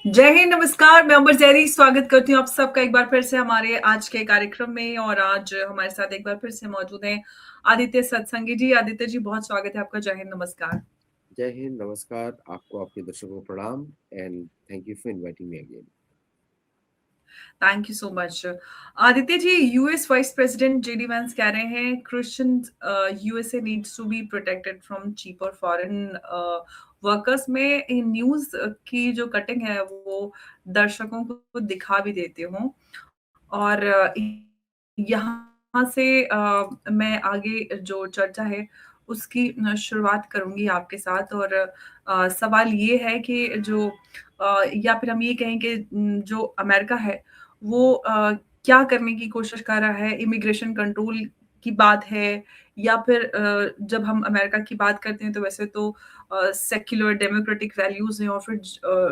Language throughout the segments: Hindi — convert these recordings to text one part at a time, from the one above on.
जय हिंद, नमस्कार। मैं अमर जैरी स्वागत करती हूँ आप सबका एक बार फिर से हमारे आज के कार्यक्रम में। और आज हमारे साथ एक बार फिर से मौजूद हैं आदित्य सत्संगी जी। आदित्य जी, बहुत स्वागत है आपका। जय हिंद, नमस्कार। जय हिंद, नमस्कार। आपको, आपके दर्शकों को प्रणाम and thank you for inviting me again. Thank you so much. Aditya ji, US vice president JD Vance कह रहे हैं Christian USA needs to be protected from cheaper foreign workers. में न्यूज की जो कटिंग है वो दर्शकों को दिखा भी देती हूँ। और यहाँ से मैं आगे जो चर्चा है उसकी शुरुआत करूँगी आपके साथ। और सवाल ये है कि या फिर हम ये कहें कि जो अमेरिका है वो क्या करने की कोशिश कर रहा है? इमिग्रेशन कंट्रोल की बात है, या फिर जब हम अमेरिका की बात करते हैं तो वैसे तो सेक्युलर डेमोक्रेटिक वैल्यूज़ हैं, और फिर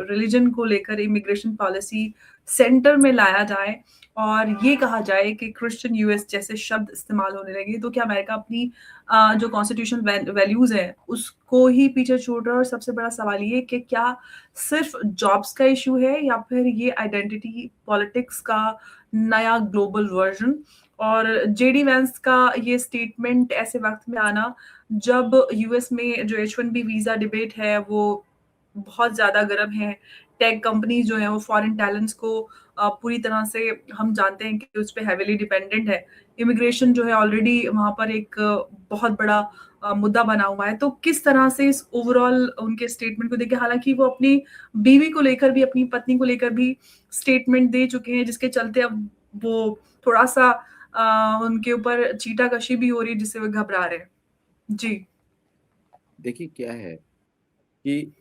रिलिजन को लेकर इमिग्रेशन पॉलिसी सेंटर में लाया जाए और ये कहा जाए कि क्रिश्चियन यूएस जैसे शब्द इस्तेमाल होने लगे, तो क्या अमेरिका अपनी जो कॉन्स्टिट्यूशनल वैल्यूज हैं उसको ही पीछे छोड़ रहा है? और सबसे बड़ा सवाल ये कि क्या सिर्फ जॉब्स का इशू है, या फिर ये आइडेंटिटी पॉलिटिक्स का नया ग्लोबल वर्जन? और जेडी वैंस का ये स्टेटमेंट ऐसे वक्त में आना जब यूएस में जो H one B visa debate है वो बहुत ज्यादा गर्म है। टेक कंपनी जो है वो फॉरेन टैलेंट्स को पूरी तरह से, हम जानते हैं कि उस पर हैविली डिपेंडेंट है। इमिग्रेशन जो है ऑलरेडी वहां पर एक बहुत बड़ा मुद्दा बना हुआ है। तो किस तरह से इस ओवरऑल उनके स्टेटमेंट को देखे, हालांकि वो अपनी बीवी को लेकर भी, अपनी पत्नी को लेकर भी स्टेटमेंट दे चुके हैं, जिसके चलते अब वो थोड़ा सा उनके ऊपर चीटाकशी भी हो रही है, जिससे वो घबरा रहे हैं। जी। देखिए क्या है कि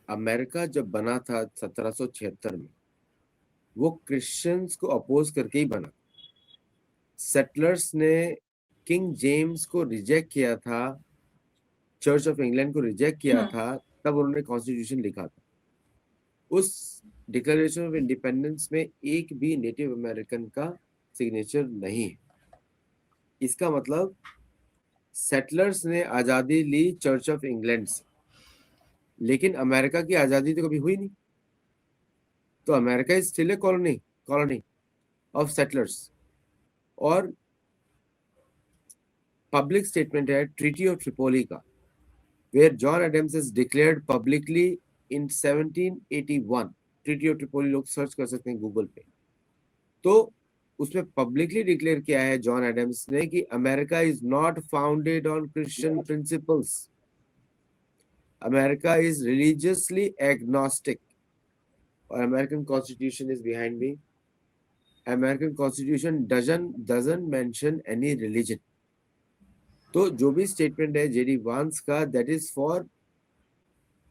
अमेरिका जब बना था 1776 में, वो क्रिश्चियंस को अपोज करके ही बना। सेटलर्स ने किंग जेम्स को रिजेक्ट किया था, चर्च ऑफ इंग्लैंड को रिजेक्ट किया हम्म। था, तब उन्होंने कॉन्स्टिट्यूशन लिखा था। उस डिक्लेरेशन ऑफ इंडिपेंडेंस में एक भी नेटिव अमेरिकन का सिग्नेचर नहीं है। इसका मतलब सेटलर्स ने आजादी ली चर्च ऑफ इंग्लैंड से, लेकिन अमेरिका की आजादी तो कभी हुई नहीं। तो America is still a colony colony of settlers. और पब्लिक स्टेटमेंट है ट्रीटी ऑफ ट्रिपोली का, where John Adams is declared publicly in 1781। Treaty of Tripoli लोग सर्च कर सकते हैं गूगल पे। तो उसमें पब्लिकली डिक्लेयर किया है जॉन एडम्स ने कि America is not founded on Christian principles, America is religiously agnostic. और American constitution is behind me. American constitution doesn't mention any religion. तो जो भी स्टेटमेंट है जेडी वांस का, that is for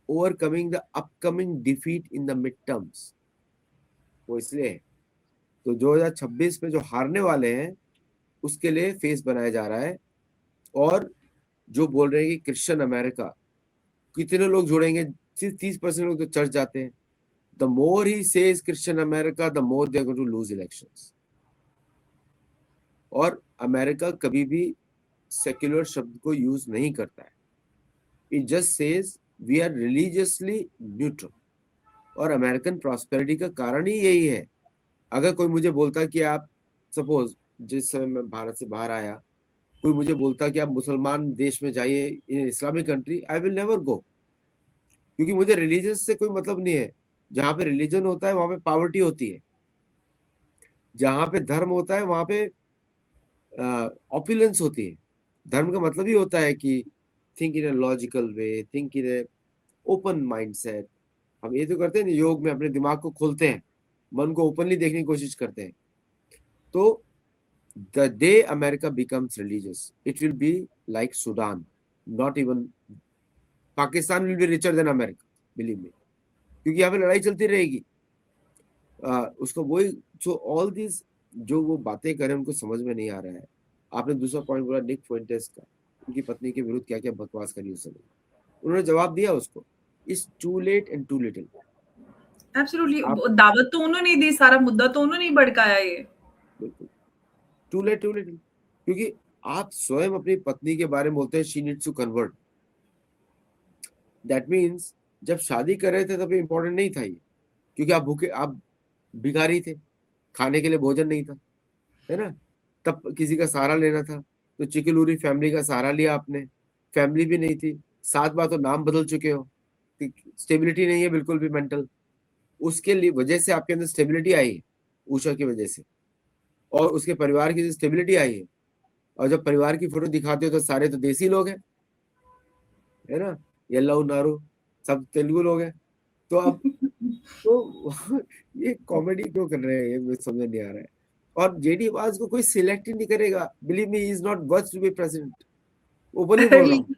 overcoming the upcoming defeat in the mid terms. वो इसलिए है। तो 2026 में जो हारने वाले हैं उसके लिए फेस बनाया जा रहा है। और जो बोल रहे हैं कि क्रिश्चियन अमेरिका, कितने लोग जुड़ेंगे? सिर्फ 30% लोग तो चर्च जाते हैं। The more he says Christian America, the more they are going to lose elections. और अमेरिका कभी भी सेक्युलर शब्द को यूज नहीं करता है। It just says we are religiously neutral. और अमेरिकन प्रॉस्पेरिटी का कारण ही यही है। अगर कोई मुझे बोलता कि आप, सपोज जिस समय मैं भारत से बाहर आया, कोई मुझे बोलता कि आप मुसलमान देश में जाइए, इन Islamic country, I will never go. क्योंकि मुझे रिलीजन से कोई मतलब नहीं है। जहाँ पे रिलीजन होता है वहां पे पावर्टी होती है। जहाँ पे धर्म होता है वहां पे ऑपुलेंस होती है। धर्म का मतलब ही होता है कि think in a logical way, think in A open mindset. हम ये तो करते हैं ना, योग में अपने दिमाग को खोलते हैं, मन को ओपनली देखने की कोशिश करते हैं। तो the day America becomes religious, it will be like Sudan, not even Pakistan will be richer than America, believe me. क्योंकि यहाँ पे लड़ाई चलती रहेगी। उसको वही, सो ऑल दिस जो वो बातें करें उनको समझ में नहीं आ रहा है। आपने दूसरा पॉइंट बोला निक फुएंटेस का, उनकी पत्नी के विरुद्ध क्या क्या बकवास करी उस समय, उन्होंने जवाब दिया उसको, it's too late and too little. Absolutely. आप, दावत तो उन्होंने ही दी, सारा मुद्दा तो उन्होंने ही भड़काया ये। बिल्कुल टू लेट टू लिटिल। क्योंकि आप स्वयं अपनी पत्नी के बारे में बोलते हैं she needs to convert. That means जब शादी कर रहे थे तब इंपॉर्टेंट नहीं था ये। क्योंकि आप भूखे, आप भिखारी थे, खाने के लिए भोजन नहीं था, है ना? तब किसी का सहारा लेना था, तो चिकलूरी फैमिली का सहारा लिया आपने। फैमिली भी नहीं थी, 7 बार तो नाम बदल चुके हो, स्टेबिलिटी नहीं है बिल्कुल भी मेंटल। उसके लिए वजह से आपके अंदर स्टेबिलिटी आई है, उषा की वजह से, और उसके परिवार की स्टेबिलिटी आई है। और जब परिवार की फोटो दिखाते हो तो सारे तो देसी लोग हैं, है ना? येल्लऊ नारू सब तेलुगु लोग हैं। तो अब तो ये कॉमेडी क्यों कर रहे हैं, ये मुझे समझ नहीं आ रहा है। और जेडी वाज को कोई सिलेक्ट ही नहीं करेगा, believe me, he is not worth to be president, openly बोल रहा हूँ।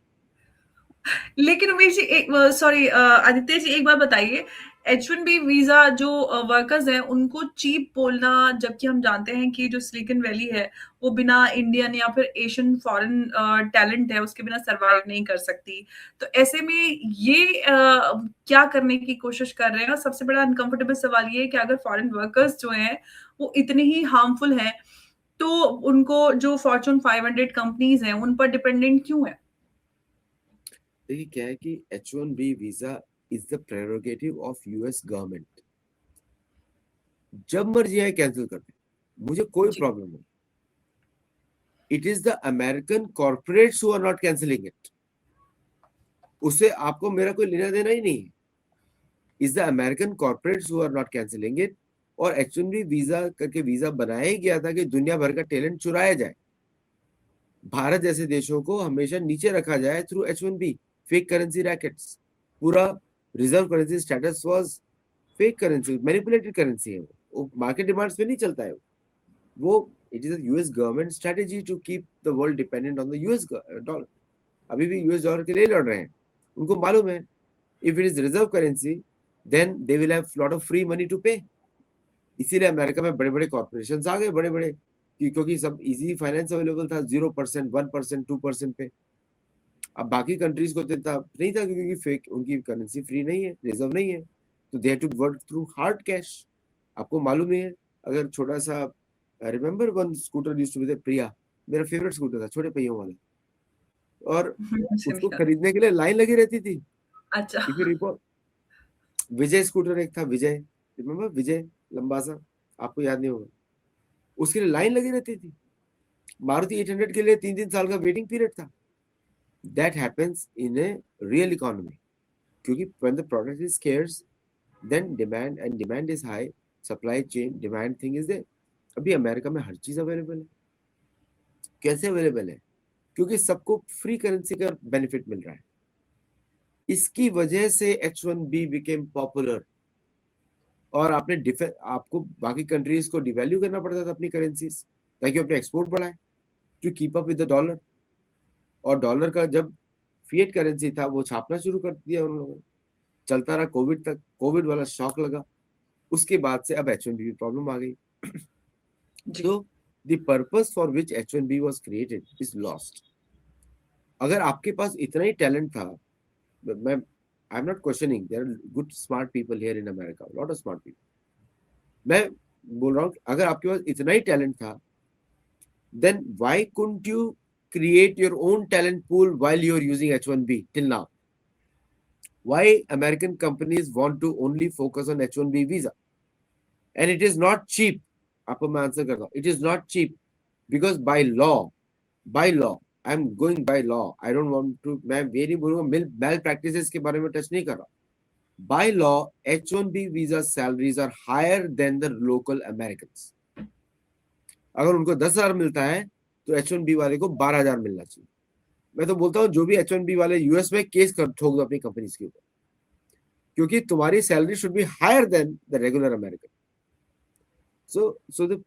लेकिन उमेश जी, एक सॉरी आदित्य जी, एक बात बताइए, H1B वीजा जो वर्कर्स हैं उनको चीप बोलना, जबकि हम जानते हैं कि जो सिलिकॉन वैली है वो बिना इंडियन या फिर एशियन फॉरेन टैलेंट है उसके बिना सरवाइव नहीं कर सकती। तो ऐसे में ये क्या करने की कोशिश कर रहे हैं? और सबसे बड़ा अनकंफर्टेबल सवाल ये है कि अगर फॉरेन वर्कर्स जो हैं वो इतने ही हार्मफुल हैं, तो उनको जो फॉर्च्यून 500 कंपनीज हैं उन पर डिपेंडेंट क्यों है? देखिए क्या है कि H1B visa is the prerogative of US government. जब मर्जी आए कैंसिल कर दे, मुझे कोई जी। प्रॉब्लम नहीं। It is the American corporates who are not cancelling it, उससे आपको मेरा कोई लेना देना ही नहीं है। Is the American corporates who are not cancelling it. और H1B वीजा करके वीजा बनाया ही गया था कि दुनिया भर का टैलेंट चुराया जाए, भारत जैसे देशों को हमेशा नीचे रखा जाए through H1B fake currency rackets. पूरा reserve currency status was fake currency, manipulated currency है वो मार्केट डिमांड्स पे नहीं चलता है वो। It is US government strategy to keep the world dependent on the US dollar. अभी भी यूएस डॉलर के लिए लड़ रहे हैं, उनको मालूम है if it is reserve currency then they will have lot of free money to pay. इसीलिए अमेरिका में बड़े बड़े कॉर्पोरेशन आ गए, बड़े बड़े, क्योंकि सब इजी फाइनेंस अवेलेबल था, 0%, 1%, 2% पे। अब बाकी कंट्रीज को तो इतना नहीं था, क्योंकि फेक उनकी करेंसी फ्री नहीं है, रिजर्व नहीं है, तो they to work through hard cash. आपको मालूम ही है, अगर छोटा सा, remember one scooter used to be the Priya, मेरा फेवरेट स्कूटर था, छोटे पहियों वाला, और उसको सिमिलर। खरीदने के लिए लाइन लगी रहती थी। अच्छा। If you recall, Vijay scooter एक था, विजय, रिमेंबर विजय, लंबा सा, आपको याद नहीं होगा, उसके लिए लाइन लगी रहती थी। मारुति 800 के लिए 3-3 साल का वेटिंग पीरियड था। That happens in a real economy, क्योंकि when the product is scarce then demand, and demand is high, supply chain demand thing is there। अभी अमेरिका में हर चीज अवेलेबल है। कैसे अवेलेबल है? क्योंकि सबको फ्री करेंसी का बेनिफिट मिल रहा है। इसकी वजह से H1B बिकेम पॉपुलर। और आपको बाकी कंट्रीज को डिवैल्यू करना पड़ता था अपनी करेंसीज, ताकि अपने एक्सपोर्ट बढ़ाए, to keep up with the dollar. और डॉलर का जब फिएट करेंसी था वो छापना शुरू कर दिया उन लोगों ने, चलता रहा कोविड तक। कोविड वाला शॉक लगा, उसके बाद से अब H1B प्रॉब्लम आ गई। जी। तो the purpose for which H1B was created is lost. अगर आपके पास इतना ही टैलेंट था, मैं I am not questioning, there are good smart people here in America, lot of smart people, मैं बोल रहा हूँ अगर आपके पास इतना ही टैलेंट था, then why couldn't you create your own talent pool while you're using H1B till now? Why American companies want to only focus on H1B visa? And it is not cheap। आपको मैं आंसर करता हूँ, it is not cheap because by law I am going by law, I don't want to, मैं ये नहीं बोलूंगा मेल प्रैक्टिसेस के बारे में टच नहीं कर रहा। by law H1B visa salaries are higher than the local Americans। अगर उनको 10,000 मिलता है तो H1B वाले को 12,000 मिलना चाहिए। मैं तो बोलता हूँ जो भी H1B वाले यूएस में केस कर ठोक दो अपनी कंपनीज के ऊपर, क्योंकि तुम्हारी salary should be higher than the regular American. So the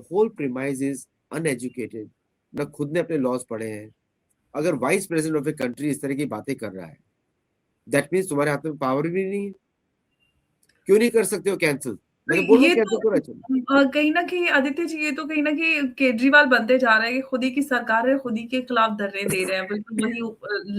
whole premise is uneducated। ना खुद ने अपने लॉज पढ़े हैं। अगर vice president of a country इस तरह की बातें कर रहा है, दैट मीन्स तुम्हारे हाथ में पावर भी नहीं है। क्यों नहीं कर सकते हो कैंसिल? मैं तो बोल रहा हूँ ये कैंसिल तो करो H1B। कहीं न कहीं आदित्य जी, ये तो कहीं न कहीं केजरीवाल बनते जा रहे हैं कि खुद ही की सरकार है, खुद ही के खिलाफ धरने दे रहे हैं, बिल्कुल वही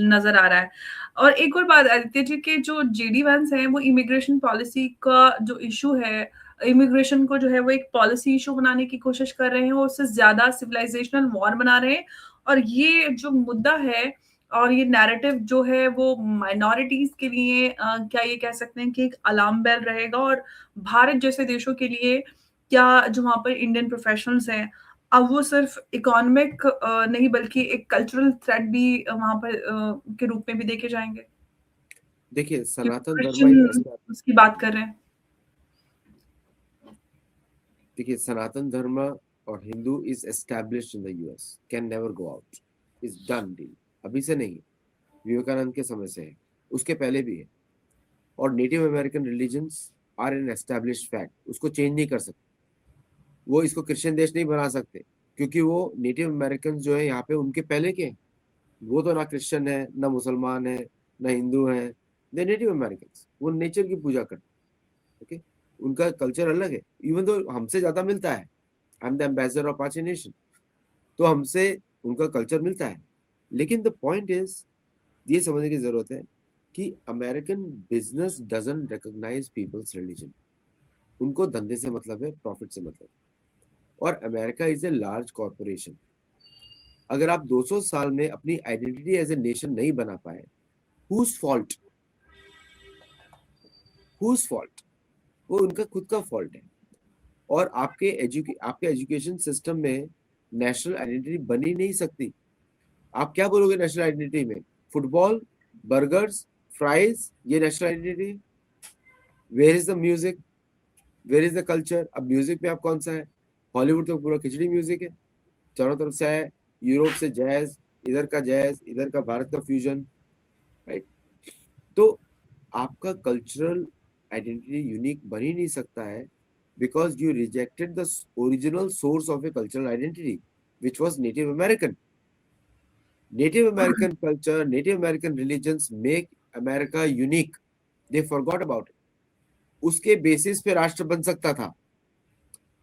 नज़र आ रहा है। और एक और बात आदित्य जी, के जो जेडी वैंस हैं वो इमिग्रेशन पॉलिसी का जो इश्यू है, इमिग्रेशन को जो है वो एक पॉलिसी इश्यू बनाने की कोशिश कर रहे हैं और उससे ज़्यादा सिविलाइज़ेशनल वॉर बना रहे हैं। और ये जो मुद्दा है और ये नैरेटिव जो है वो माइनॉरिटीज के लिए क्या ये कह सकते हैं कि एक अलार्म बेल रहेगा, और भारत जैसे देशों के लिए क्या, जो वहाँ पर इंडियन प्रोफेशनल्स हैं, अब वो सिर्फ इकोनॉमिक नहीं बल्कि एक कल्चरल थ्रेट भी वहाँ पर के रूप में भी देखे जाएंगे, देखिए क्योंकि सनातन धर्म क्रिश्चियन उसकी बात कर रहे हैं। देखिए सनातन धर्म और Hindu is established in the US, can never go out, is done deal. अभी से नहीं, विवेकानंद के समय से है, उसके पहले भी है। और native American religions are an established fact, उसको चेंज नहीं कर सकते। वो इसको क्रिश्चियन देश नहीं बना सकते, क्योंकि वो नेटिव अमेरिकन जो है यहाँ पे उनके पहले के हैं। वो तो ना क्रिश्चियन है, ना मुसलमान है, ना हिंदू है। दे नेटिव अमेरिकन, वो नेचर की पूजा करते हैं। ओके, उनका कल्चर अलग है, इवन तो हमसे ज्यादा मिलता है। I am the ambassador of पांच नेशन, तो हमसे उनका कल्चर मिलता है। लेकिन द पॉइंट इज, ये समझने की जरूरत है कि American business doesn't recognise people's religion. उनको धंधे से मतलब है, प्रॉफिट से मतलब है। और America is a large corporation. अगर आप 200 साल में अपनी आइडेंटिटी एज ए नेशन नहीं बना पाए, हुज फॉल्ट? Whose fault? वो उनका खुद का फॉल्ट है। और आपके एजुकेशन सिस्टम में नेशनल आइडेंटिटी बनी नहीं सकती। आप क्या बोलोगे नेशनल आइडेंटिटी में? फुटबॉल, बर्गर्स, फ्राइज, ये national identity? Where is the music, where is the culture? अब म्यूजिक में आप कौन सा है? हॉलीवुड तो पूरा खिचड़ी म्यूजिक है, चारों तरफ से है। यूरोप से जैज, इधर का भारत का फ्यूजन, राइट? तो आपका कल्चरल आइडेंटिटी यूनिक बन ही नहीं सकता है, because you rejected the original source of a cultural identity, which was native American. Native American culture, native American religions make America unique. They forgot about it. उसके बेसिस पे राष्ट्र बन सकता था,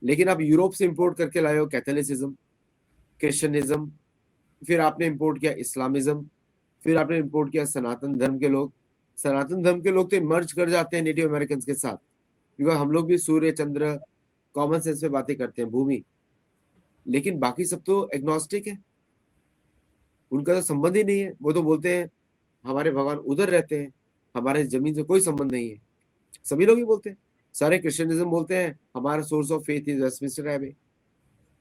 लेकिन आप यूरोप से इंपोर्ट करके लाए हो कैथोलिसिज्म, क्रिश्चियनिज्म, फिर आपने इंपोर्ट किया इस्लामिज्म, फिर आपने इंपोर्ट किया सनातन धर्म के लोग। सनातन धर्म के लोग तो मर्ज कर जाते हैं नेटिव अमेरिकन के साथ, क्योंकि हम लोग भी सूर्य चंद्र कॉमन सेंस पे बातें करते हैं, भूमि। लेकिन बाकी सब तो एग्नोस्टिक है, उनका तो संबंध ही नहीं है। वो तो बोलते हैं हमारे भगवान उधर रहते हैं, हमारे जमीन से कोई संबंध नहीं है। सभी लोग ही बोलते हैं। सारे क्रिश्चियनिज्म बोलते हैं हमारा source of faith is Westminster एबे।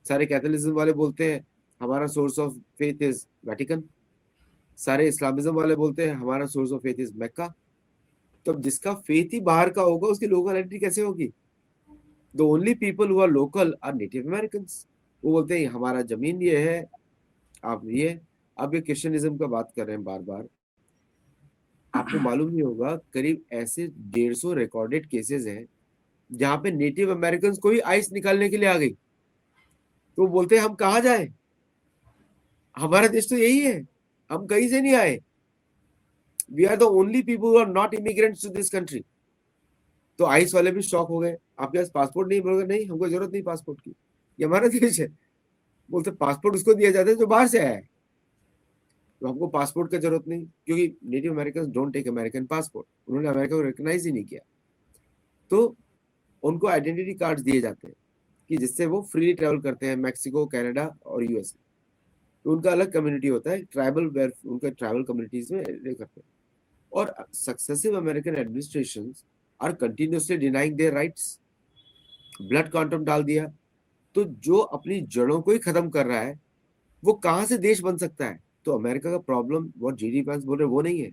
सारे कैथोलिज्म वाले बोलते हैं हमारा source of faith is Vatican. सारे इस्लामिज्म वाले बोलते हैं हमारा सोर्स ऑफ फेथ इज मक्का। तो अब जिसका फेथ ही बाहर का होगा, उसकी लोकल आइडेंटिटी कैसे होगी? The only people who are local are native American. वो बोलते हैं हमारा जमीन ये है, आप ये। अब ये क्रिश्चियनिज्म का बात कर रहे हैं बार बार। आपको मालूम नहीं होगा, करीब ऐसे 150 रिकॉर्डेड केसेस हैं जहां पे नेटिव अमेरिकन को ही आइस निकालने के लिए आ गई। तो बोलते हैं हम कहाँ जाए, हमारा देश तो यही है, हम कहीं से नहीं आए। We are the only people who are not immigrants to this country. तो आइस वाले भी शॉक हो गए, आपके पास पासपोर्ट नहीं? बोलोगे नहीं, हमको जरूरत नहीं पासपोर्ट की, ये हमारा देश है। बोलते पासपोर्ट उसको दिया जाता है जो बाहर से आया है, तो हमको पासपोर्ट की जरूरत नहीं, क्योंकि native American don't take American passport. उन्होंने अमेरिका को रिकॉग्नाइज ही नहीं किया। तो उनको आइडेंटिटी कार्ड दिए जाते हैं कि जिससे वो फ्रीली ट्रेवल करते हैं मैक्सिको, कनाडा और यूएसए। तो उनका अलग कम्युनिटी होता है, ट्राइबल वेयर, उनका ट्राइबल कम्युनिटीज में रह करते हैं। और successive American administration are continuously denying their rights. Blood quantum डाल दिया। तो जो अपनी जड़ों को ही खत्म कर रहा है, वो कहां से देश बन सकता है? तो अमेरिका का प्रॉब्लम, वो जीडी वैंस बोल रहे वो नहीं है।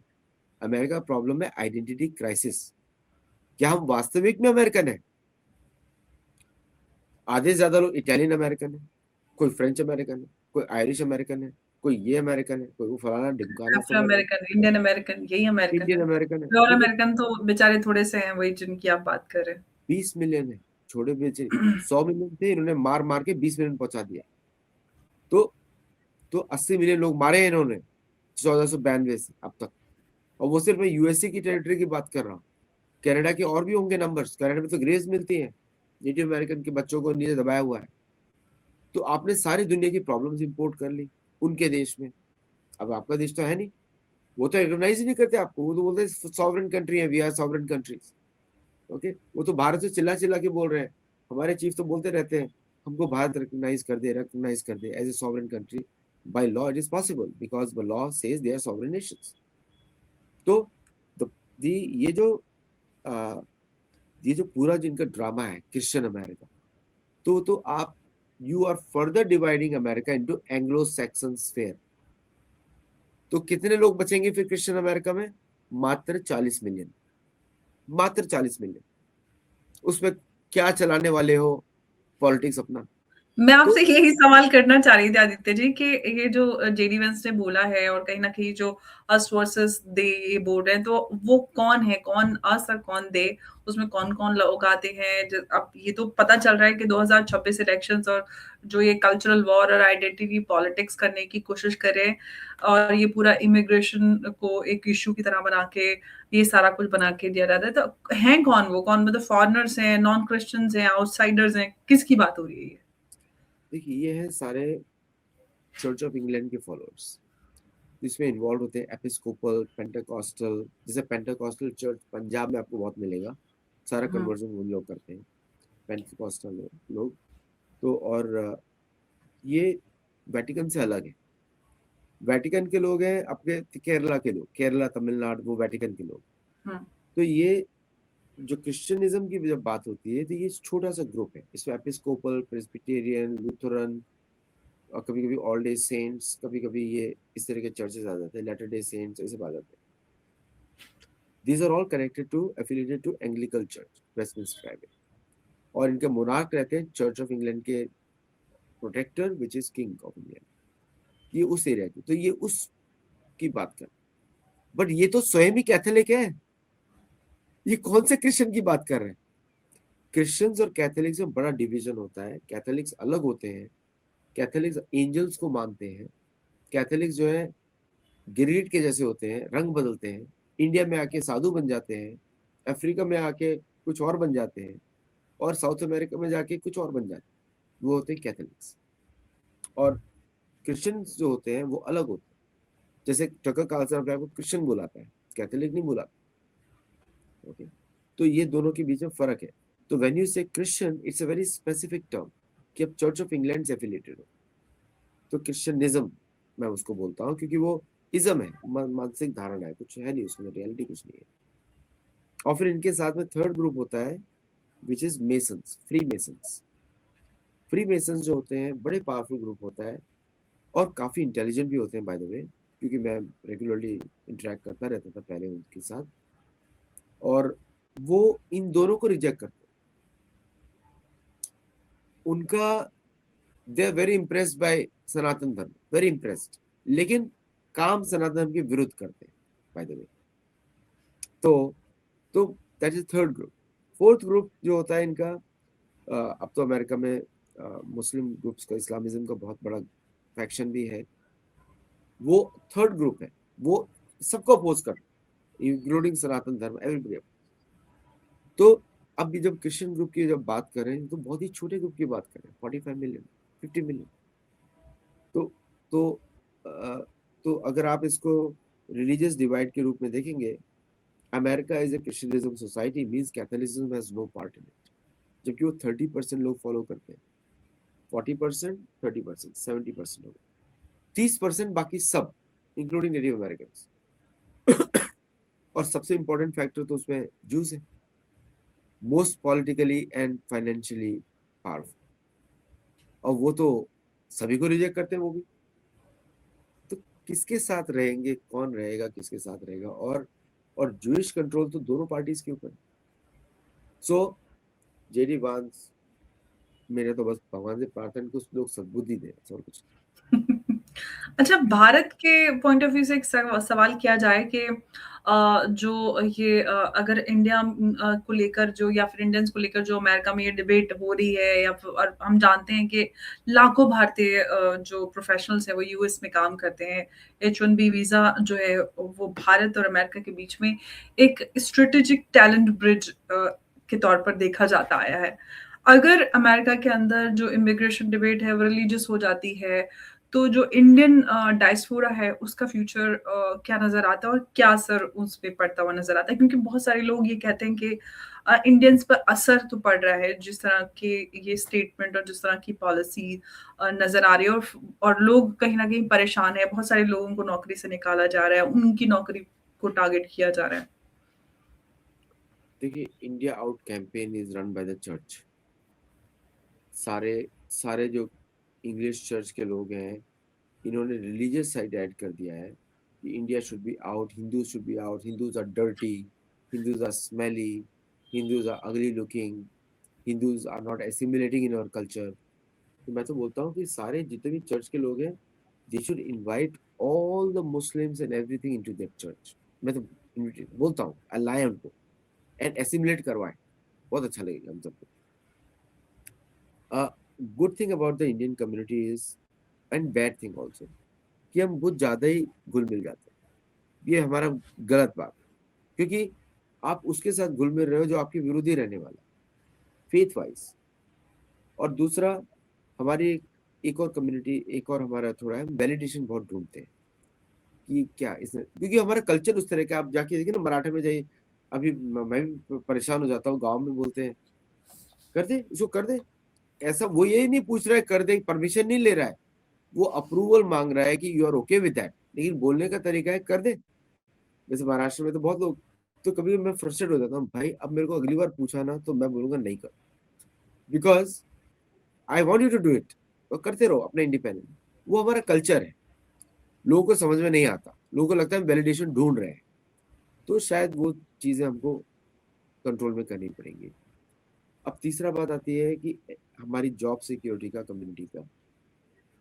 अमेरिका का प्रॉब्लम है आइडेंटिटी क्राइसिस। क्या हम वास्तविक में अमेरिकन है? आधे से ज्यादा लोग इटालियन अमेरिकन है, कोई फ्रेंच अमेरिकन है, कोई आयरिश अमेरिकन है, कोई ये अमेरिकन है, कोई वो फलाना ढिमकाना अफ्रो फलाना। अमेरिकन, इंडियन अमेरिकन, यही अमेरिकन इंडियन है। अमेरिकन है, प्योर ठीक है। अमेरिकन तो बेचारे थोड़े से हैं, वही जिनकी आप बात कर रहे 20 मिलियन है, छोड़े बेचे। हैं। 100 मिलियन थे, इन्होंने मार मार के 20 मिलियन पहुंचा दिया। तो 80 मिलियन लोग मारे हैं इन्होंने 1492 से अब तक। और वो सिर्फ मैं यूएसए की टेरिटरी की बात कर रहा हूँ। कनाडा के और भी होंगे नंबर्स, कनाडा में तो ग्रेस मिलती है नेटिव अमेरिकन के बच्चों को, नीचे दबाया हुआ है। तो आपने सारी दुनिया की प्रॉब्लम्स इंपोर्ट कर ली उनके देश में। अब आपका देश तो है नहीं, वो तो रिकॉग्नाइज ही नहीं करते आपको। वो तो बोलते हैं सॉवरेन कंट्री है, we are sovereign countries. Okay, वो तो भारत से चिल्ला चिल्ला के बोल रहे हैं। हमारे चीफ तो बोलते रहते हैं हमको भारत रिकॉग्नाइज कर दे, रिकॉग्नाइज कर दे as a sovereign country. By law, it is possible because the law says they are sovereign nations. तो the, the ये जो आ, ये जो पूरा जिनका ड्रामा है क्रिश्चियन अमेरिका, तो आप you are further dividing America into Anglo Saxon sphere. तो कितने लोग बचेंगे फिर क्रिश्चियन अमेरिका में? मात्र 40 मिलियन, मात्र 40 मिलियन। उसमें क्या चलाने वाले हो? पॉलिटिक्स अपना। मैं तो आपसे यही सवाल करना चाह रही थी आदित्य जी कि ये जो जेडी वेंस ने बोला है और कहीं ना कहीं जो अस वर्सेस दे ये बोल रहे हैं, तो वो कौन है, कौन अस और कौन दे, उसमें कौन कौन लोग आते हैं? अब ये तो पता चल रहा है कि 2026 इलेक्शंस और जो ये कल्चरल वॉर और आइडेंटिटी पॉलिटिक्स करने की कोशिश करें और ये पूरा इमिग्रेशन को एक इश्यू की तरह बना के ये सारा कुछ बना के दिया जाता है, तो हैं कौन वो, कौन मतलब फॉरेनर्स हैं, नॉन क्रिश्चियंस हैं, आउटसाइडर्स हैं, किसकी बात हो रही है? देखिए, ये है सारे चर्च ऑफ इंग्लैंड के फॉलोअर्स। इसमें इन्वॉल्व होते हैं एपिस्कोपल, पेंटाकॉस्टल। जैसे पेंटाकॉस्टल चर्च पंजाब में आपको बहुत मिलेगा, सारा हम्म। कन्वर्जन वो लोग करते हैं, पेंटाकॉस्टल लोग। तो और ये वेटिकन से अलग है। वेटिकन के लोग हैं अपने केरला के लोग, केरला तमिलनाडु, वो वेटिकन के लोग। हम्म। तो ये जो क्रिश्चियनिज्म की जब बात होती है तो ये छोटा सा ग्रुप है। इसमें एपिस्कोपल, प्रेस्बिटेरियन, लूथरन और कभी कभी ऑल डे सेंट्स, कभी कभी ये इस तरह के चर्चेस आ जाते हैं, लेटर डे सेंट्स ऐसे आ जाते हैं। These are all connected to affiliated to Anglican church, Westminster Abbey. और इनके मोनार्क रहते हैं चर्च ऑफ इंग्लैंड के protector, which is king of England. ये उस एरिया की, तो ये उस की बात कर। बट ये तो स्वयं ही कैथोलिक है, ये कौन से क्रिश्चियन की बात कर रहे हैं? क्रिश्चियंस और कैथोलिक्स में बड़ा डिवीजन होता है। कैथोलिक्स अलग होते हैं, कैथोलिक्स एंजल्स को मानते हैं। कैथोलिक्स जो है गिरीट के जैसे होते हैं, रंग बदलते हैं, इंडिया में आके साधु बन जाते हैं, अफ्रीका में आके कुछ और बन जाते हैं, और साउथ अमेरिका में जाके कुछ और बन जाते हैं। वो होते हैं कैथोलिक्स। और क्रिश्चियंस जो होते हैं वो अलग होते हैं। जैसे टकर कार्लसन अपने आप को क्रिश्चियन बुलाता है, कैथोलिक नहीं बुलाता। ओके, तो ये दोनों के बीच में फर्क है। तो व्हेन यू से Christian, it's a very specific term कि अब चर्च ऑफ इंग्लैंड से एफिलिएटेड हो, तो क्रिश्चियनिज्म मैं उसको बोलता हूँ, क्योंकि वो इज्म है, मानसिक धारणा है, कुछ है नहीं उसमें, रियलिटी कुछ नहीं है। और फिर इनके साथ में थर्ड ग्रुप होता है, which is masons, free masons. Free masons जो होते हैं बड़े पावरफुल ग्रुप होता है, और काफी इंटेलिजेंट भी होते हैं बाय द वे, क्योंकि मैं रेगुलरली इंटरेक्ट करता रहता था पहले उनके साथ। और वो इन दोनों को रिजेक्ट करते हैं। उनका they are very impressed by Sanatan Dharma, very impressed, लेकिन काम सनातन धर्म के विरुद्ध करते हैं बाय द वे। तो तो that is third group. Fourth group जो होता है इनका, अब तो अमेरिका में मुस्लिम ग्रुप्स का, इस्लामिज्म का बहुत बड़ा फैक्शन भी है। वो थर्ड ग्रुप है, वो सबको अपोज कर, इंक्लूडिंग सनातन धर्म, एवरीबॉडी। तो अब जब क्रिश्चियन ग्रुप की जब बात करें तो बहुत ही छोटे ग्रुप की बात करें, 45 मिलियन, 50 मिलियन। तो तो अ, तो अगर आप इसको रिलीजियस डिवाइड के रूप में देखेंगे, America is a Christianism society, means Catholicism has no part in it. जबकि वो 30% लोग फॉलो करते हैं, 40%, 30%, 70% लोग, 30% बाकी सब, इंक्लूडिंग नेटिव अमेरिकन। और सबसे इंपॉर्टेंट फैक्टर तो उसमें जूस है, most politically and financially powerful, और वो तो सभी को रिजेक्ट करते हैं वो भी। तो किसके साथ रहेंगे, कौन रहेगा, किसके साथ रहेगा? और जूइश कंट्रोल तो दोनों पार्टीज के ऊपर। सो जेडी वांस, मेरे तो बस भगवान से प्रार्थना कुछ लोग सद्बुद्धि दे, और कुछ। अच्छा, भारत के पॉइंट ऑफ व्यू से एक सवाल किया जाए कि जो ये अगर इंडिया को लेकर जो, या फिर इंडियंस को लेकर जो अमेरिका में ये डिबेट हो रही है, या फिर और हम जानते हैं कि लाखों भारतीय जो प्रोफेशनल्स हैं वो यूएस में काम करते हैं। H1B वीजा जो है वो भारत और अमेरिका के बीच में एक स्ट्रेटेजिक टैलेंट ब्रिज के तौर पर देखा जाता आया है। अगर अमेरिका के अंदर जो इमिग्रेशन डिबेट है वो रिलीजियस हो जाती है, तो जो इंडियन डायस्पोरा है उसका फ्यूचर क्या नज़र आता है और क्या असर उस पे पड़ता हुआ नज़र आता है? क्योंकि बहुत सारे लोग ये कहते हैं कि इंडियंस पर असर तो पड़ रहा है, जिस तरह के ये स्टेटमेंट और जिस तरह की पॉलिसी नजर आ रही है, और लोग कहीं ना कहीं परेशान है, बहुत सारे लोगों को नौकरी से निकाला जा रहा है, उनकी नौकरी को टारगेट किया जा रहा है। देखिए, India out campaign is run by the church. सारे सारे जो इंग्लिश चर्च के लोग हैं, इन्होंने रिलीजियस साइड ऐड कर दिया है कि India should be out, Hindus should be out, Hindus are dirty, Hindus are smelly, Hindus are ugly looking, Hindus are not assimilating in our culture. तो मैं तो बोलता हूँ कि सारे जितने भी चर्च के लोग हैं, they should invite all the Muslims and everything into that church. मैं तो बोलता हूँ अलाय उनको एंड एसिमिलेट करवाएं, बहुत अच्छा लगेगा हम सबको। Good thing about the Indian community is, and bad thing also, कि हम बहुत ज्यादा ही घुल मिल जाते हैं। ये हमारा गलत बात है, क्योंकि आप उसके साथ घुल मिल रहे हो जो आपके विरोधी रहने वाला है, फेथ वाइज। और दूसरा, हमारी एक और कम्युनिटी, एक और हमारा थोड़ा है, वैलिडेशन बहुत ढूंढते हैं कि क्या इसने, क्योंकि हमारा कल्चर उस तरह का। आप जाके देखिए ना, मराठा में जाइए, अभी मैं भी परेशान हो जाता हूँ, गाँव में बोलते हैं कर दे इसको, कर दे ऐसा। वो ये नहीं पूछ रहा है कर दे, परमिशन नहीं ले रहा है, वो अप्रूवल मांग रहा है कि you are okay with that, लेकिन बोलने का तरीका है कर दे। जैसे महाराष्ट्र में तो बहुत लोग, तो कभी मैं फ्रस्ट्रेट हो जाता हूँ, भाई अब मेरे को अगली बार पूछा ना तो मैं बोलूंगा नहीं कर, because I want you to do it. तो करते रहो अपने इंडिपेंडेंट। वो हमारा कल्चर है, लोगों को समझ में नहीं आता, लोगों को लगता है वैलिडेशन ढूंढ रहे हैं। तो शायद वो चीजें हमको कंट्रोल में करनी पड़ेंगी। अब तीसरा बात आती है कि हमारी जॉब सिक्योरिटी का, कम्युनिटी का।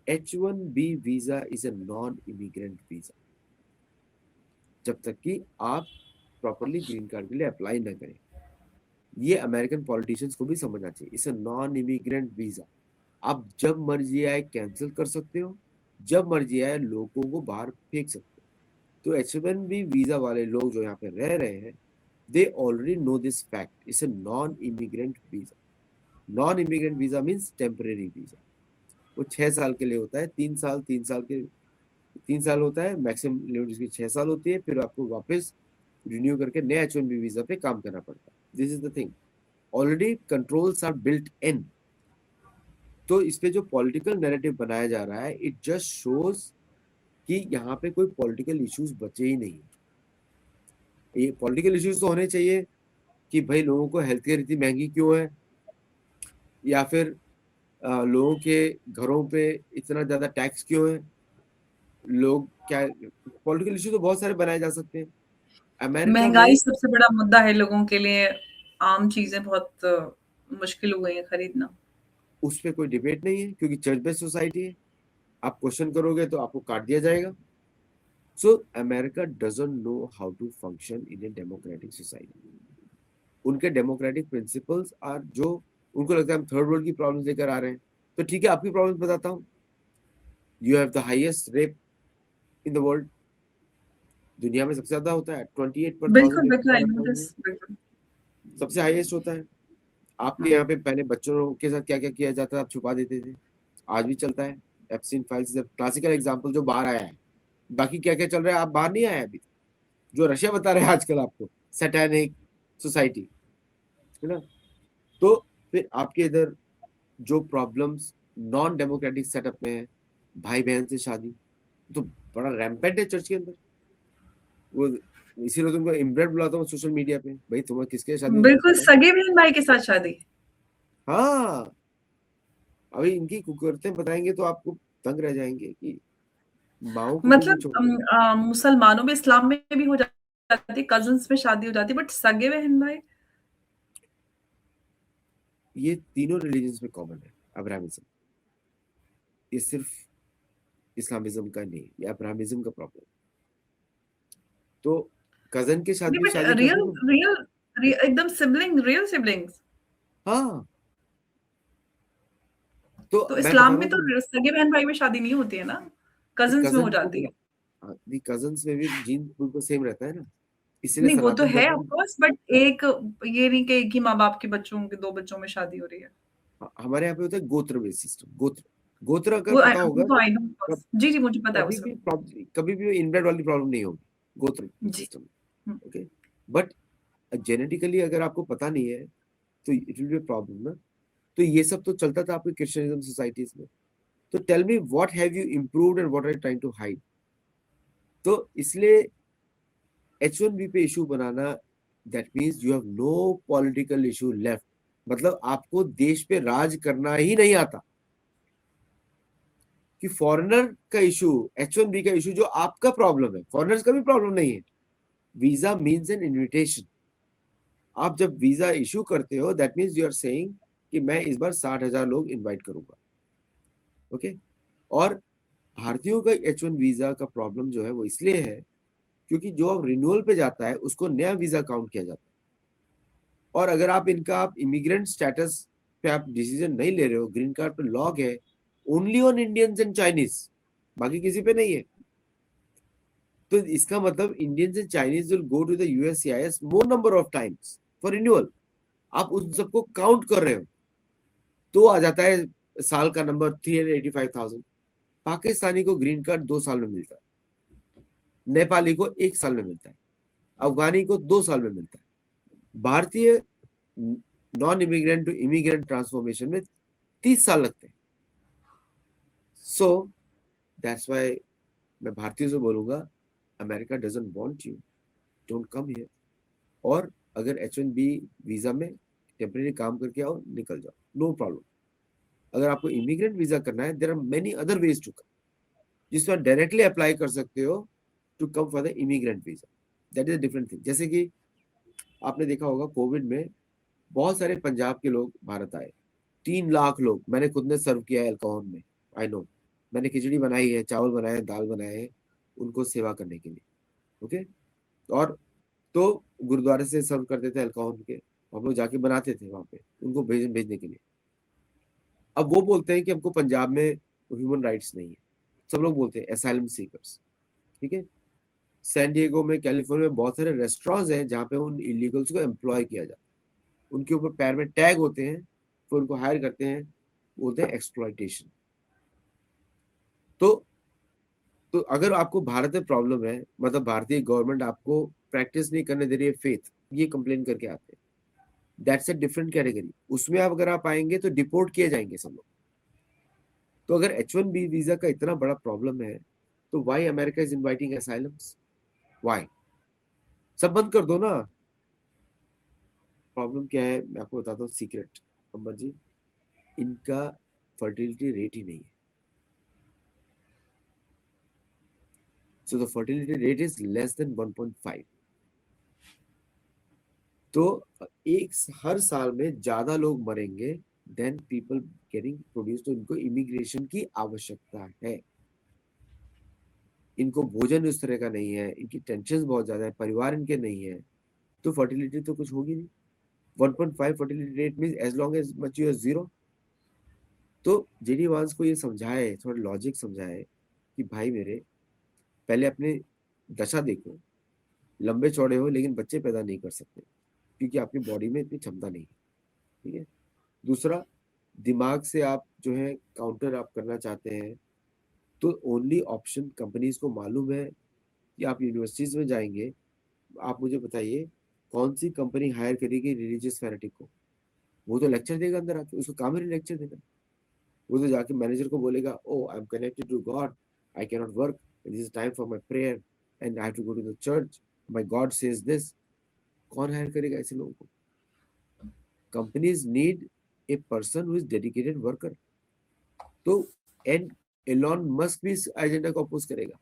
H1B visa is a non immigrant visa, जब तक कि आप प्रॉपरली ग्रीन कार्ड के लिए अप्लाई ना करें। ये अमेरिकन पॉलिटिशियंस को भी समझना चाहिए, it's a non immigrant visa. आप जब मर्जी आए कैंसिल कर सकते हो, जब मर्जी आए लोगों को बाहर फेंक सकते हो। तो H1B वीजा वाले लोग जो यहाँ पे रह रहे हैं, they already know this fact, it's a non immigrant visa. Non immigrant visa means temporary visa. वो 6 साल के लिए होता है, 3 साल, 3 साल के 3 साल होता है मैक्सिमम लिमिट, उसकी 6 साल होती है, फिर आपको वापस रिन्यू करके नया H1B वीजा पे काम करना पड़ता है। This is the thing, already controls are built in. तो इस पे जो पॉलिटिकल नैरेटिव बनाया जा रहा है, इट जस्ट शोज कि यहाँ पे कोई पॉलिटिकल इश्यूज बचे ही नहीं। ये पॉलिटिकल इश्यूज तो होने चाहिए कि भाई लोगों को हेल्थ केयर इतनी महंगी क्यों है, या फिर लोगों के घरों पे इतना ज्यादा टैक्स क्यों है, लोग क्या, पॉलिटिकल इश्यू तो बहुत सारे बनाए जा सकते हैं अमेरिका महंगाई में। सबसे बड़ा मुद्दा है लोगों के लिए। आम चीजें बहुत मुश्किल हो गई है खरीदना। उस पर कोई डिबेट नहीं है, क्योंकि चर्च बेस्ड सोसाइटी है। आप क्वेश्चन करोगे तो आपको काट दिया जाएगा। So America doesn't know how to function in a democratic society. उनके डेमोक्रेटिक प्रिंसिपल्स आर जो, उनको लगता है हम थर्ड वर्ल्ड की प्रॉब्लम्स लेकर आ रहे हैं। तो ठीक है, आपकी प्रॉब्लम्स बताता हूँ। You have the highest rape in the world, दुनिया में सबसे ज्यादा होता है, 28/1000 बिल्कुल रेप बिल्कुल, आई नो होता दिस, है, बिल्कुल। सबसे हाईएस्ट होता है। आपके हम्म। यहाँ पे पहले बच्चों के साथ क्या क्या किया जाता है, आप छुपा देते थे, आज भी चलता है। एप्सिन फाइल्स क्लासिकल एग्जांपल जो बाहर आया है। बाकी क्या क्या चल रहा है आप बाहर नहीं आया अभी, जो रशिया बता रहे हैं आजकल आपको, सैटेनिक सोसाइटी, है ना। तो फिर आपके इधर जो प्रॉब्लम्स नॉन डेमोक्रेटिक सेटअप में है, भाई बहन से शादी, तो बड़ा रैम्पेंट है चर्च के अंदर। वो इसीलिए तुमको इम्ब्रेड बुलाता हूँ सोशल मीडिया पे, भाई तुम्हें किसके शादी में बिल्कुल, बताओ। सगे बहन भाई के साथ शादी। हाँ, अभी इनकी कुकरतें बताएंगे तो आपको तंग रह जाएंगे कि माओ को क्यों नहीं मतलब छोड़ते। मुसलमानों में, इस्लाम में भी हो जाती है, कजिन्स में शादी हो जाती है, बट सगे बहन भाई। ये तीनों रिलीजन्स में कॉमन है, अब्राहमिज्म। ये सिर्फ इस्लामिज्म का नहीं, ये अब्राहमिज्म का प्रॉब्लम। तो कजन के साथ नहीं, भी बट शादी कर रियल दो ना। रियल एकदम सिबलिंग, रियल सिबलिंग्स। हाँ, तो तो मैं बता इस्लाम रहा में हूँ तो सगे बहन भाई में शादी नहीं होती है ना, कजिन्स में हो कजन को जाती है। दी कजन्स में भी जीन बिल्कुल सेम रहता है ना, इसलिए नहीं, वो तो सनातन है धर्म ऑफ में। कोर्स, बट एक, ये नहीं कि एक ही माँ बाप के बच्चों के, दो बच्चों में शादी हो रही है। हमारे यहाँ पे होता है गोत्र बेस्ड सिस्टम। गोत्र, गोत्र अगर वो पता होगा वो तो तो आई नो, जी जी, मुझे पता है वो कभी सब। भी कभी भी इनब्रेड वाली प्रॉब्लम नहीं होगी गोत्र जी। System. Hmm. Okay, but genetically अगर आपको पता नहीं है तो इट विल बी प्रॉब्लम ना। तो ये सब तो चलता था आपके क्रिश्चियनिज्म सोसाइटीज में। तो tell me what have you improved and what are you trying to hide. तो इसलिए H1B पे इशू बनाना, that means you have no political issue left. मतलब आपको देश पे राज करना ही नहीं आता। कि फॉरेनर का इशू, H1B का इशू जो आपका प्रॉब्लम है, फॉरेनर्स का भी प्रॉब्लम नहीं है। Visa means an invitation. आप जब वीजा इशू करते हो that means you are saying कि मैं इस बार 60,000 लोग इनवाइट करूंगा। ओके। और भारतीयों का H1 वीजा का प्रॉब्लम जो है वो इसलिए है क्योंकि जो अब रिन्यूअल पे जाता है उसको नया वीजा काउंट किया जाता है। और अगर आप इनका आप इमिग्रेंट स्टेटस पे आप डिसीजन नहीं ले रहे हो, ग्रीन कार्ड पे लॉक है only on Indians and Chinese, बाकी किसी पे नहीं है। तो इसका मतलब Indians and Chinese will go to the USCIS more number of times for renewal. आप उन सबको काउंट कर रहे हो तो आ जाता है साल का नंबर 385,000। पाकिस्तानी को ग्रीन कार्ड 2 साल में मिलता है, नेपाली को 1 साल में मिलता है, अफगानी को 2 साल में मिलता है। भारतीय non immigrant to immigrant transformation में 30 साल लगते हैं। सो दैट्स वाई मैं भारतीयों से बोलूंगा America doesn't want you, don't come here. और अगर H1B वीजा में टेम्परेरी काम करके आओ, निकल जाओ, नो प्रॉब्लम। अगर आपको इमिग्रेंट वीजा करना है there are many other ways to come, जिसमें आप डायरेक्टली अप्लाई कर सकते हो to come for the immigrant visa. That is a different thing. जैसे कि आपने देखा होगा कोविड में बहुत सारे पंजाब के लोग भारत आए, 3 लाख लोग। मैंने खुद ने सर्व किया है अल्कोहल में, आई नो। मैंने खिचड़ी बनाई है, चावल बनाए हैं, दाल बनाए हैं उनको सेवा करने के लिए। ओके। और तो गुरुद्वारे से सर्व करते थे अल्कोहल के, हम लोग जाके बनाते थे वहां पे उनको भेजने के लिए। अब वो बोलते हैं कि हमको पंजाब में ह्यूमन राइट्स नहीं है। सब लोग बोलते हैं एसाइलम सीकर्स, ठीक है। सैन डिएगो में, कैलिफोर्निया में बहुत सारे रेस्टोरेंट्स हैं जहाँ पे उन इलीगल्स को एम्प्लॉय किया जाता है। उनके ऊपर पैर में टैग होते हैं, फिर उनको हायर करते हैं, बोलते हैं एक्सप्लॉयटेशन। तो तो अगर आपको भारत में प्रॉब्लम है, मतलब भारतीय गवर्नमेंट आपको प्रैक्टिस नहीं करने दे रही है फेथ, ये कंप्लेन करके आते हैं, दैट्स अ डिफरेंट कैटेगरी। उसमें आप अगर आप आएंगे तो डिपोर्ट किए जाएंगे सब लोग। तो अगर H1B वीजा का इतना बड़ा प्रॉब्लम है तो why America is inviting asylums, why? सब बंद कर दो ना। प्रॉब्लम क्या है मैं आपको बताता हूँ सीक्रेट अंबर जी। इनका फर्टिलिटी रेट ही नहीं है। So the fertility rate is less than 1.5। तो एक हर साल में ज्यादा लोग मरेंगे देन पीपल गेटिंग प्रोड्यूस। तो इनको इमिग्रेशन की आवश्यकता है। इनको भोजन उस तरह का नहीं है, इनकी टेंशन बहुत ज्यादा है, परिवार इनके नहीं है, तो फर्टिलिटी तो कुछ होगी नहीं। 1.5 fertility rate means as long as much you zero. तो जेडी वांस को ये समझाए, थोड़ा लॉजिक समझाए कि भाई मेरे पहले अपने दशा देखो, लंबे चौड़े हो लेकिन बच्चे पैदा नहीं कर सकते क्योंकि आपकी बॉडी में इतनी क्षमता नहीं है, ठीक है। दूसरा, दिमाग से आप जो है काउंटर आप करना चाहते हैं तो ओनली ऑप्शन कंपनीज को मालूम है कि आप यूनिवर्सिटीज में जाएंगे। आप मुझे बताइए कौन सी कंपनी हायर करेगी रिलीजियस फैनेटिक को? वो तो लेक्चर देगा अंदर आके, उसको काम ही लेक्चर देगा। वो तो जाके मैनेजर को बोलेगा O I am connected to God, I can not work, this is time for my prayer and I have to go to the church, my God says this. कौन हायर करेगा ऐसे लोगों को? Companies need a person who is dedicated worker. तो एंड एलॉन मस्क भी इस एजेंडा को अपोज करेगा।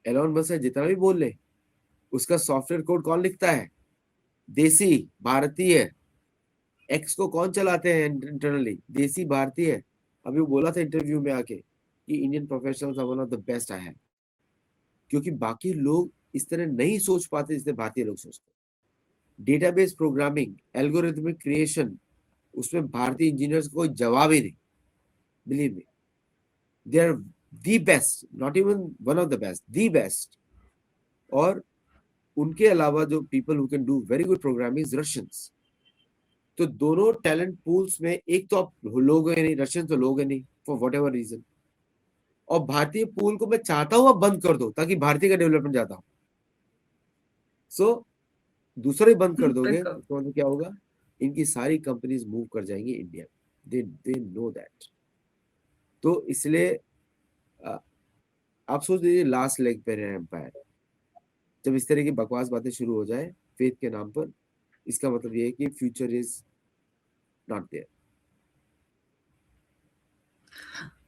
एलॉन मस्क जितना भी बोल ले, उसका सॉफ्टवेयर कोड कौन लिखता है? देसी भारतीय। एक्स को कौन चलाते हैं इंटरनली? देसी भारतीय। अभी वो बोला था इंटरव्यू में आके कि Indian professionals are one of the best I have. क्योंकि बाकी लोग इस तरह नहीं सोच पाते जिससे भारतीय लोग सोचते। डेटाबेस प्रोग्रामिंग, एल्गोरिथमिक क्रिएशन, उसमें भारतीय इंजीनियर्स को कोई जवाब ही नहीं। Believe me, they are the best, not even one of the best, the best. और उनके अलावा जो people who can do very good programming Russians. तो दोनों टैलेंट पूल्स में एक तो आप लोग हैं नहीं, रशियन तो लोग हैं नहीं फॉर वट एवर रीजन। और भारतीय पूल को मैं चाहता हूं आप बंद कर दो ताकि भारतीय का डेवलपमेंट ज्यादा हो। सो दूसरा ही बंद कर दोगे, बिल्कुल। इसका मतलब क्या होगा? इनकी सारी कंपनीज मूव कर जाएंगी इंडिया। They know that. तो इसलिए अ, आप सोच लीजिए लास्ट लेग पे है एम्पायर। जब इस तरह की बकवास बातें शुरू हो जाए फेथ के नाम पर, इसका मतलब ये है कि फ्यूचर इज नॉट देयर।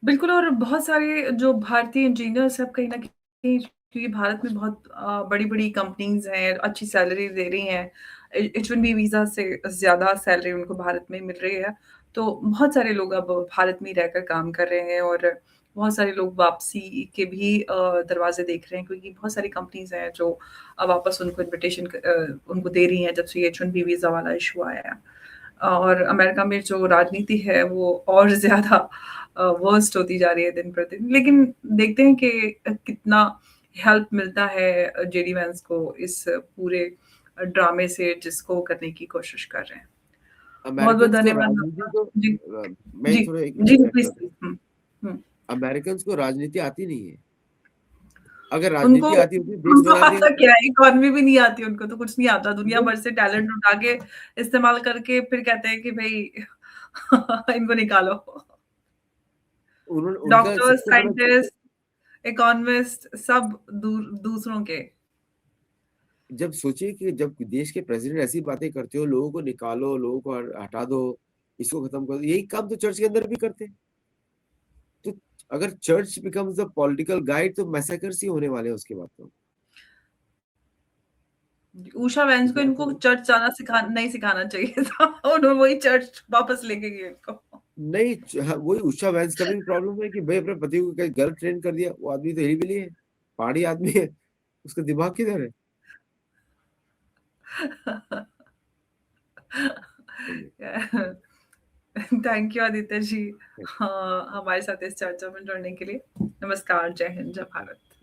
बिल्कुल, और बहुत सारे जो भारतीय इंजीनियर्स अब कहीं न कहीं, क्योंकि भारत में बहुत बड़ी-बड़ी कंपनीज़ हैं, अच्छी सैलरी दे रही हैं। H-1B वीज़ा से ज़्यादा सैलरी उनको भारत में मिल रही है। तो बहुत सारे लोग अब भारत में ही रहकर काम कर रहे हैं, और बहुत सारे लोग वापसी के भी दरवाज़े देख रहे हैं, क्योंकि बहुत सारी कंपनीज़ हैं जो अब वापस उनको उनको दे रही हैं जब से ये H-1B वीज़ा वाला इश्यू आया है। और अमेरिका में जो राजनीति है वो और ज़्यादा वर्स्ट होती जा रही है दिन प्रतिदिन। लेकिन देखते हैं कि कितना हेल्प मिलता है जेडी वैंस को इस पूरे ड्रामे से, जिसको करने की कोशिश कर रहे हैं। बहुत-बहुत अमेरिकन को धन्यवाद राजनीति आपका। तो जी, मैं जी, थोड़ा एक जी, मिनट ऐड प्लीज़, कर दूं। प्लीज़। हुँ। अमेरिकन को राजनीति आती नहीं है। अगर उनको राजनीति आती होती देश उनको बना दिया आता होता। क्या है, इकॉनमी भी नहीं आती उनको, तो कुछ नहीं आता। दुनिया नहीं, भर से टैलेंट उठा के इस्तेमाल करके फिर कहते हैं कि भई इनको निकालो। उन्होंने उनका डॉक्टर्स, सबसे बड़ा साइंटिस्ट, इकोनॉमिस्ट सब दूसरों के। जब सोचिए कि जब देश के प्रेसिडेंट ऐसी बातें करते हो, लोगों को निकालो, लोगों को हटा दो, इसको खत्म कर दो, यही काम तो चर्च के अंदर भी करते हैं। तो अगर church becomes the political guide तो मैसेकर्स ही होने वाले हैं उसके बाद तो। उषा वेंस को क्योंकि इनको ऐसा चर्च जाना नहीं सिखाना चाहिए था। उन्होंने वही चर्च वापस लेके गए इनको। नहीं, हाँ, वही उषा वैंस का भी प्रॉब्लम है कि भाई अपने पति को कहीं गलत ट्रेन कर दिया। वो आदमी तो हिलीबिली है, पहाड़ी आदमी है, उसका दिमाग किधर है? थैंक यू आदित्य जी, हाँ, हमारे साथ इस चर्चा में जुड़ने के लिए। नमस्कार, जय हिंद, जय भारत।